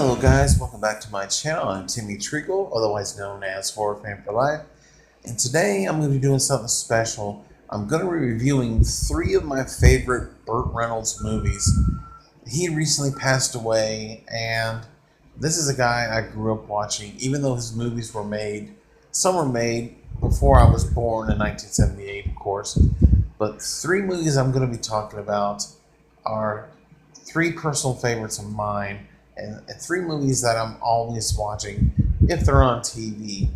Hello guys, welcome back to my channel. I'm Timmy Treacle, otherwise known as Horror Fan for Life. And today I'm going to be doing something special. I'm going to be reviewing 3 of my favorite Burt Reynolds movies. He recently passed away, and this is a guy I grew up watching, even though his movies were made, some were made before I was born in 1978, of course. But 3 movies I'm going to be talking about are 3 personal favorites of mine, and 3 movies that I'm always watching if they're on TV.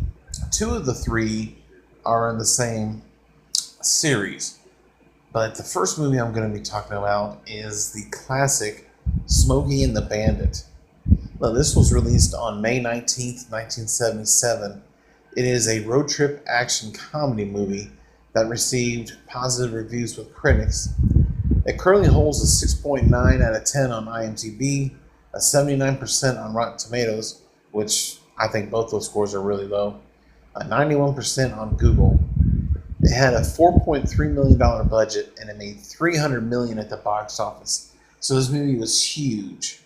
2 of the 3 are in the same series, but the first movie I'm going to be talking about is the classic Smokey and the Bandit. Now, this was released on May 19th, 1977. It is a road trip action comedy movie that received positive reviews with critics. It currently holds a 6.9 out of 10 on IMDb, a 79% on Rotten Tomatoes, which I think both those scores are really low, a 91% on Google. It had a $4.3 million budget, and it made $300 million at the box office. So this movie was huge.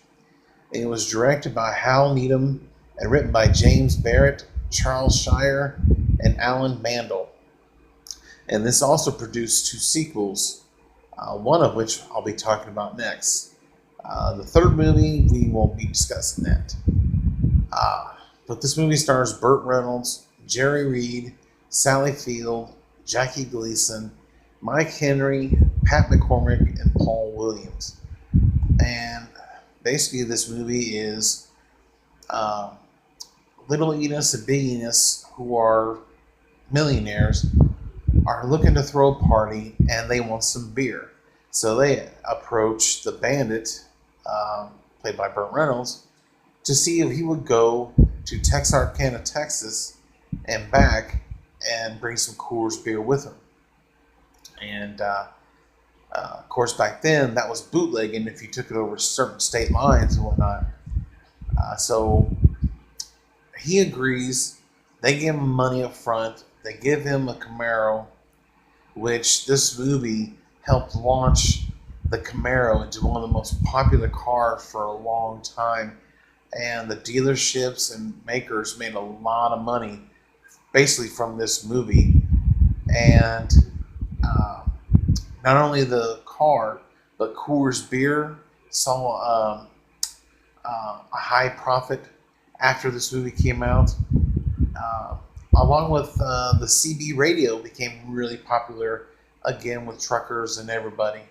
It was directed by Hal Needham and written by James Barrett, Charles Shire, and Alan Mandel. And this also produced 2 sequels, one of which I'll be talking about next. The third movie, we won't be discussing that. But this movie stars Burt Reynolds, Jerry Reed, Sally Field, Jackie Gleason, Mike Henry, Pat McCormick, and Paul Williams. And basically this movie is Little Enos and Big Enos, who are millionaires, are looking to throw a party, and they want some beer. So they approach the bandit, played by Burt Reynolds, to see if he would go to Texarkana, Texas, and back and bring some Coors beer with him. And of course, back then that was bootlegging if you took it over certain state lines and whatnot. So he agrees. They give him money up front. They give him a Camaro, which this movie helped launch the Camaro into one of the most popular cars for a long time. And the dealerships and makers made a lot of money basically from this movie. And not only the car, but Coors Beer saw a high profit after this movie came out. Along with the CB radio became really popular again with truckers and everybody,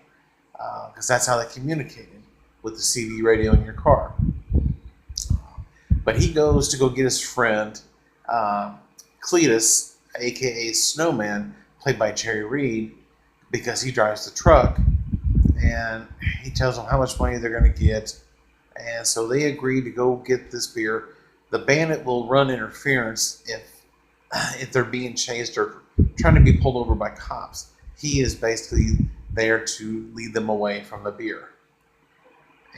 because that's how they communicated, with the CB radio in your car. But he goes to go get his friend Cletus, aka Snowman, played by Jerry Reed, because he drives the truck, and he tells them how much money they're going to get. And so they agree to go get this beer. The bandit will run interference if they're being chased or trying to be pulled over by cops. He is basically there to lead them away from the beer.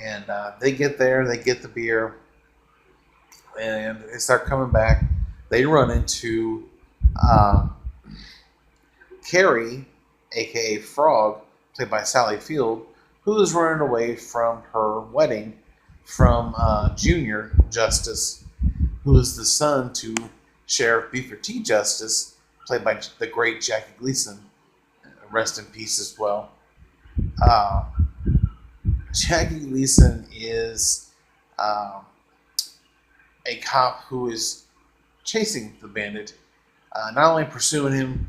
And they get there, they get the beer, and they start coming back. They run into Carrie, aka Frog, played by Sally Field, who is running away from her wedding from Junior Justice, who is the son to Sheriff Beaver T. Justice, played by the great Jackie Gleason. Rest in peace as well. Jackie Gleason is a cop who is chasing the bandit, not only pursuing him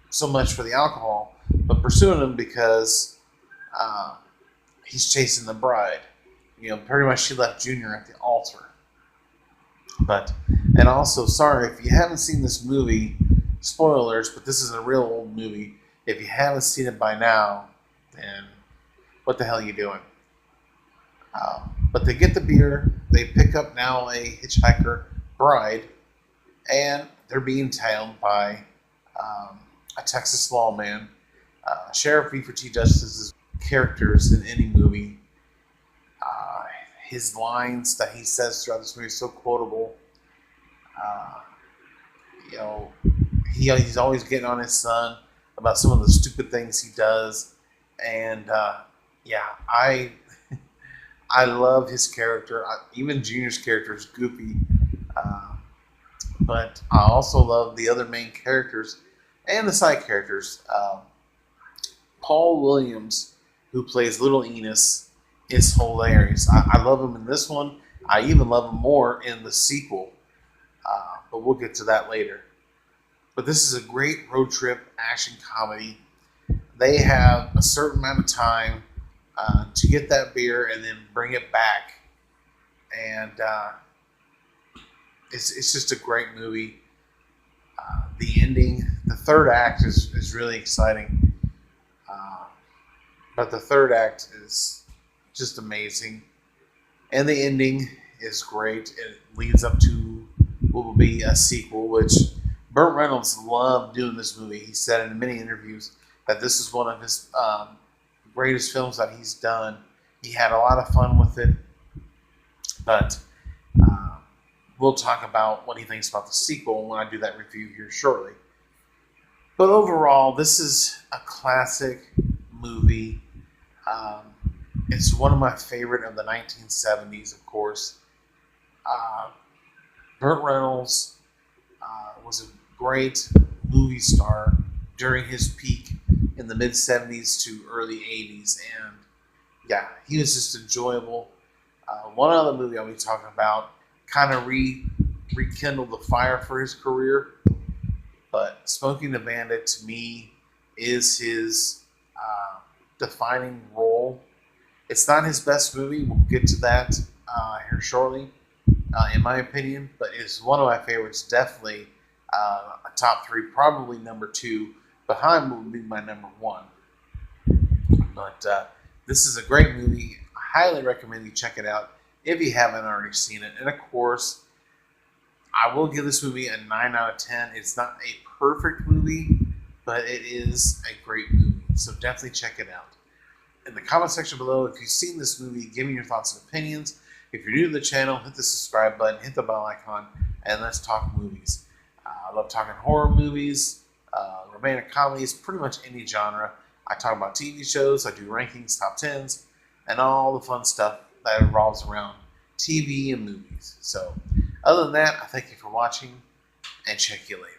so much for the alcohol, but pursuing him because he's chasing the bride. You know, pretty much she left Junior at the altar. And also, sorry, if you haven't seen this movie, spoilers, but this is a real old movie. If you haven't seen it by now, then what the hell are you doing? But they get the beer, they pick up now a hitchhiker bride, and they're being tailed by a Texas lawman. Sheriff Beaver T. Justice's characters in any movie, his lines that he says throughout this movie are so quotable. You know, he's always getting on his son about some of the stupid things he does, and yeah, I I love his character. Even Junior's character is goofy, uh, but I also love the other main characters and the side characters. Paul Williams, who plays Little Enos, is hilarious. I love him in this one. I even love him more in the sequel, but we'll get to that later. But this is a great road trip action comedy. They have a certain amount of time to get that beer and then bring it back. And it's just a great movie. The ending, the third act is really exciting. Uh, but the third act is just amazing. And the ending is great. It leads up to what will be a sequel, which Burt Reynolds loved doing this movie. He said in many interviews that this is one of his greatest films that he's done. He had a lot of fun with it, but uh, we'll talk about what he thinks about the sequel when I do that review here shortly. But overall, this is a classic movie. Um, it's one of my favorite of the 1970s, of course. Uh, Burt Reynolds was a great movie star during his peak in the mid 70s to early 80s. And yeah, he was just enjoyable. One other movie I'll be talking about kind of rekindled the fire for his career. But Smokey the Bandit to me is his defining role. It's not his best movie. We'll get to that here shortly, in my opinion. But it's one of my favorites. Definitely a top three, probably number two. Behind would be my number one. But this is a great movie. I highly recommend you check it out if you haven't already seen it. And of course, I will give this movie a 9 out of 10. It's not a perfect movie, but it is a great movie. So definitely check it out. In the comment section below, if you've seen this movie, give me your thoughts and opinions. If you're new to the channel, hit the subscribe button, hit the bell icon, and let's talk movies. I love talking horror movies, romantic comedies, pretty much any genre. I talk about TV shows, I do rankings, top 10s, and all the fun stuff that revolves around TV and movies. So other than that, I thank you for watching and check you later.